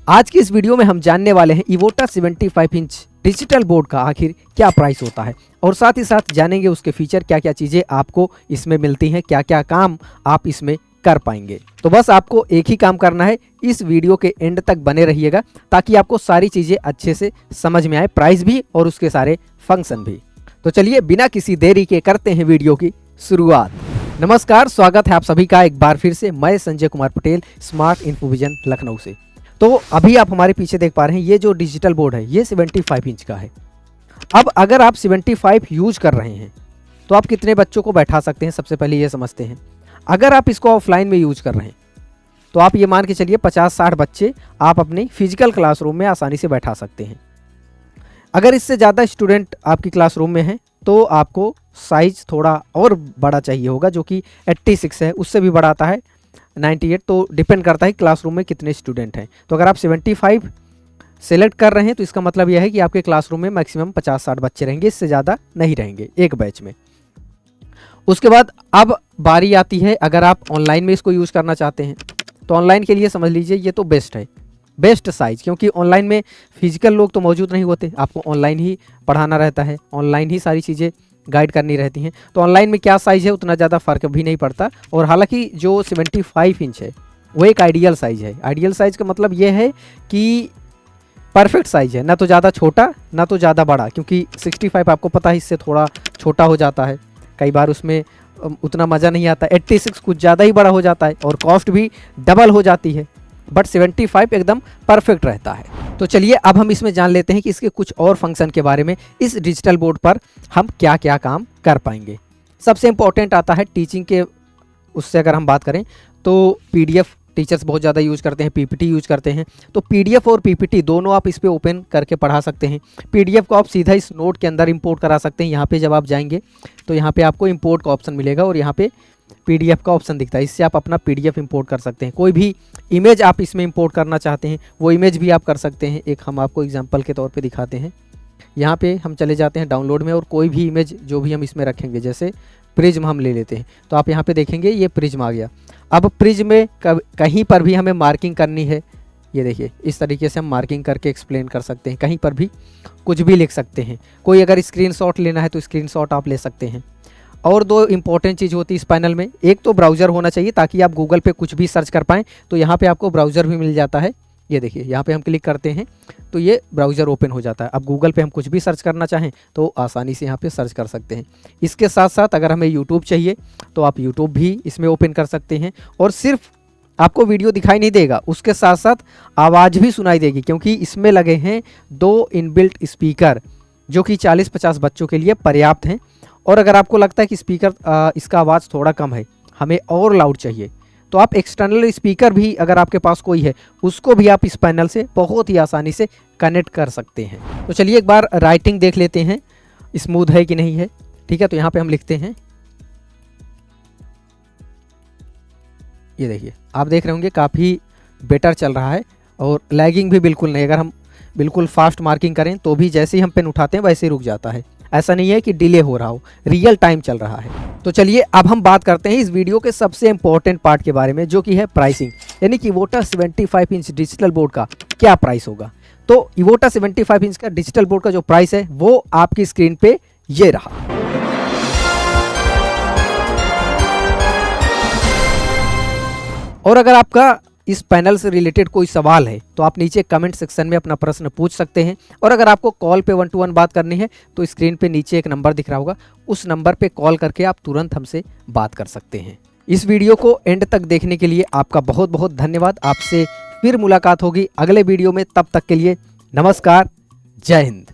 आज की इस वीडियो में हम जानने वाले हैं इवोटा 75 इंच डिजिटल बोर्ड का आखिर क्या प्राइस होता है और साथ ही साथ जानेंगे उसके फीचर, क्या क्या चीज़ें आपको इसमें मिलती हैं, क्या क्या काम आप इसमें कर पाएंगे। तो बस आपको एक ही काम करना है, इस वीडियो के एंड तक बने रहिएगा ताकि आपको सारी चीज़ें अच्छे से समझ में आए, प्राइस भी और उसके सारे फंक्शन भी। तो चलिए बिना किसी देरी के करते हैं वीडियो की शुरुआत। नमस्कार, स्वागत है आप सभी का एक बार फिर से। मैं संजय कुमार पटेल, स्मार्ट इन्फोविजन लखनऊ से। तो अभी आप हमारे पीछे देख पा रहे हैं, ये जो डिजिटल बोर्ड है ये 75 इंच का है। अब अगर आप 75 यूज कर रहे हैं तो आप कितने बच्चों को बैठा सकते हैं, सबसे पहले ये समझते हैं। अगर आप इसको ऑफलाइन में यूज कर रहे हैं तो आप ये मान के चलिए 50-60 बच्चे आप अपनी फिजिकल क्लासरूम में आसानी से बैठा सकते हैं। अगर इससे ज़्यादा स्टूडेंट आपकी क्लासरूम में हैं तो आपको साइज थोड़ा और बड़ा चाहिए होगा, जो कि 86 है, उससे भी बड़ा आता है 98। तो डिपेंड करता है क्लासरूम में कितने स्टूडेंट हैं। तो अगर आप 75 सेलेक्ट कर रहे हैं तो इसका मतलब यह है कि आपके क्लासरूम में मैक्सिमम 50-60 बच्चे रहेंगे, इससे ज़्यादा नहीं रहेंगे एक बैच में। उसके बाद अब बारी आती है, अगर आप ऑनलाइन में इसको यूज़ करना चाहते हैं तो ऑनलाइन के लिए समझ लीजिए ये तो बेस्ट है, बेस्ट साइज, क्योंकि ऑनलाइन में फिजिकल लोग तो मौजूद नहीं होते, आपको ऑनलाइन ही पढ़ाना रहता है, ऑनलाइन ही सारी चीज़ें गाइड करनी रहती हैं। तो ऑनलाइन में क्या साइज़ है उतना ज़्यादा फ़र्क भी नहीं पड़ता। और हालांकि जो 75 इंच है वो एक आइडियल साइज़ है। आइडियल साइज़ का मतलब ये है कि परफेक्ट साइज़ है, ना तो ज़्यादा छोटा ना तो ज़्यादा बड़ा, क्योंकि 65 आपको पता है इससे थोड़ा छोटा हो जाता है, कई बार उसमें उतना मज़ा नहीं आता। 86 कुछ ज़्यादा ही बड़ा हो जाता है और कॉस्ट भी डबल हो जाती है, बट 75 एकदम परफेक्ट रहता है। तो चलिए अब हम इसमें जान लेते हैं कि इसके कुछ और फंक्शन के बारे में, इस डिजिटल बोर्ड पर हम क्या क्या काम कर पाएंगे। सबसे इम्पोर्टेंट आता है टीचिंग के, उससे अगर हम बात करें तो पीडीएफ टीचर्स बहुत ज़्यादा यूज़ करते हैं, पीपीटी यूज़ करते हैं। तो पीडीएफ और पीपीटी दोनों आप इस पर ओपन करके पढ़ा सकते हैं। पीडीएफ को आप सीधा इस नोट के अंदर इंपोर्ट करा सकते हैं। यहाँ पे जब आप जाएंगे तो यहाँ पे आपको इंपोर्ट का ऑप्शन मिलेगा और यहाँ पे पीडीएफ का ऑप्शन दिखता है, इससे आप अपना पीडीएफ इंपोर्ट कर सकते हैं। कोई भी इमेज आप इसमें इंपोर्ट करना चाहते हैं वो इमेज भी आप कर सकते हैं। एक हम आपको एग्जांपल के तौर पे दिखाते हैं। यहाँ पे हम चले जाते हैं डाउनलोड में और कोई भी इमेज जो भी हम इसमें रखेंगे, जैसे प्रिज्म हम ले लेते हैं, तो आप यहाँ पे देखेंगे ये प्रिज्म आ गया। अब प्रिज्म में कहीं पर भी हमें मार्किंग करनी है, ये देखिए इस तरीके से हम मार्किंग करके एक्सप्लेन कर सकते हैं, कहीं पर भी कुछ भी लिख सकते हैं। कोई अगर स्क्रीनशॉट लेना है तो स्क्रीनशॉट आप ले सकते हैं। और दो इंपॉर्टेंट चीज़ होती है इस पैनल में, एक तो ब्राउज़र होना चाहिए ताकि आप गूगल पे कुछ भी सर्च कर पाएँ। तो यहाँ पे आपको ब्राउज़र भी मिल जाता है, ये देखिए यहाँ पे हम क्लिक करते हैं तो ये ब्राउज़र ओपन हो जाता है। अब गूगल पे हम कुछ भी सर्च करना चाहें तो आसानी से यहाँ पे सर्च कर सकते हैं। इसके साथ साथ अगर हमें यूट्यूब चाहिए तो आप यूट्यूब भी इसमें ओपन कर सकते हैं और सिर्फ आपको वीडियो दिखाई नहीं देगा, उसके साथ साथ आवाज़ भी सुनाई देगी, क्योंकि इसमें लगे हैं 2 इनबिल्ट स्पीकर जो कि 40-50 बच्चों के लिए पर्याप्त हैं। और अगर आपको लगता है कि स्पीकर इसका आवाज़ थोड़ा कम है, हमें और लाउड चाहिए, तो आप एक्सटर्नल स्पीकर भी अगर आपके पास कोई है उसको भी आप इस पैनल से बहुत ही आसानी से कनेक्ट कर सकते हैं। तो चलिए एक बार राइटिंग देख लेते हैं, स्मूथ है कि नहीं है। ठीक है, तो यहाँ पे हम लिखते हैं, ये देखिए आप देख रहे होंगे काफ़ी बेटर चल रहा है और लैगिंग भी बिल्कुल नहीं। अगर हम बिल्कुल फास्ट मार्किंग करें तो भी जैसे ही हम पेन उठाते हैं वैसे ही रुक जाता है, ऐसा नहीं है कि डिले हो रहा हो, रियल टाइम चल रहा है। तो चलिए अब हम बात करते हैं इस वीडियो के सबसे इंपॉर्टेंट पार्ट के बारे में, जो कि है प्राइसिंग, यानी कि इवोटा 75 इंच डिजिटल बोर्ड का क्या प्राइस होगा। तो इवोटा 75 इंच का डिजिटल बोर्ड का जो प्राइस है वो आपकी स्क्रीन पे ये रहा। और अगर आपका इस पैनल से रिलेटेड कोई सवाल है तो आप नीचे कमेंट सेक्शन में अपना प्रश्न पूछ सकते हैं। और अगर आपको कॉल पे 1-to-1 बात करनी है तो स्क्रीन पे नीचे एक नंबर दिख रहा होगा, उस नंबर पे कॉल करके आप तुरंत हमसे बात कर सकते हैं। इस वीडियो को एंड तक देखने के लिए आपका बहुत बहुत धन्यवाद। आपसे फिर मुलाकात होगी अगले वीडियो में, तब तक के लिए नमस्कार, जय हिंद।